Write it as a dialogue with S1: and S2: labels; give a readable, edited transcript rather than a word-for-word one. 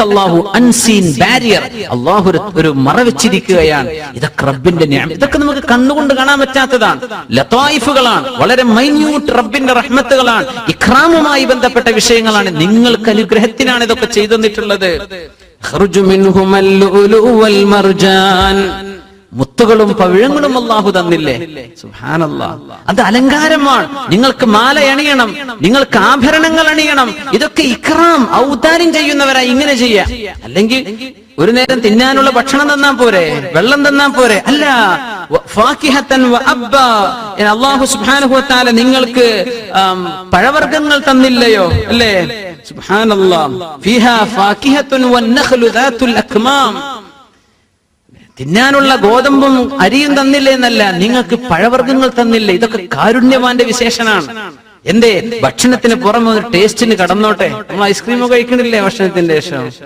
S1: അല്ലാഹു അൻസീൻ ബാരിയർ, അല്ലാഹു ഒരു മറ വെച്ചിരിക്കുകയാണ്. ഇതൊക്കെ റബ്ബിന്റെ നിഅമത്ത്, ഇതൊക്കെ നമുക്ക് കണ്ണുകൊണ്ട് കാണാൻ പറ്റാത്തതാണ്, ലതായിഫുകളാണ്, വളരെ മൈന്യൂട്ട് റബ്ബിന്റെ റഹ്മത്തുകളാണ്, ഇക്റാമുമായി ബന്ധപ്പെട്ട വിഷയങ്ങളാണ്. നിങ്ങൾക്ക് അനുഗ്രഹത്തിനാണ് ഇതൊക്കെ ചെയ്തു തന്നിട്ടുള്ളത്. ഖറുജു മിൻഹുമൽ ലുഉലു വൽ മർജാൻ, മുത്തുകളും പവിഴങ്ങളും അല്ലാഹു തന്നില്ലേ? സുബ്ഹാനല്ലാഹ്. അത് അലങ്കാരമാണ്. നിങ്ങൾക്ക് മാല അണിയണം, നിങ്ങൾക്ക് ആഭരണങ്ങൾ അണിയണം, ഇതൊക്കെ ഇക്റാം, ഔദാര്യം ചെയ്യുന്നവരായി ഇങ്ങനെ ചെയ്യാം. അല്ലെങ്കിൽ ഒരു നേരം തിന്നാനുള്ള ഭക്ഷണം തന്നാ പോരെ, വെള്ളം തന്നാ പോരെ? അല്ല, ഫാകിഹത്തൻ വ അബ്ബ, അല്ലാഹു സുബ്ഹാനഹു വ തആല നിങ്ങൾക്ക് പഴവർഗ്ഗങ്ങൾ തന്നില്ലയോ? അല്ലേ? സുബ്ഹാനല്ലാഹ്. ഫീഹാ ഫാകിഹത്തുൻ വന്നഖ്ലു ദാതുൽ അക്മാം, തിന്നാനുള്ള ഗോതമ്പും അരിയും തന്നില്ലേ എന്നല്ല, നിങ്ങൾക്ക് പഴവർഗ്ഗങ്ങൾ തന്നില്ലേ. ഇതൊക്കെ കാരുണ്യവാന്റെ വിശേഷനാണ്. എന്തേ? ഭക്ഷണത്തിന് പുറമെ ഒരു ടേസ്റ്റിന് കടന്നോട്ടെ. നമ്മൾ ഐസ്ക്രീമൊക്കെ കഴിക്കണില്ലേ ഭക്ഷണത്തിന്റെ ശേഷം?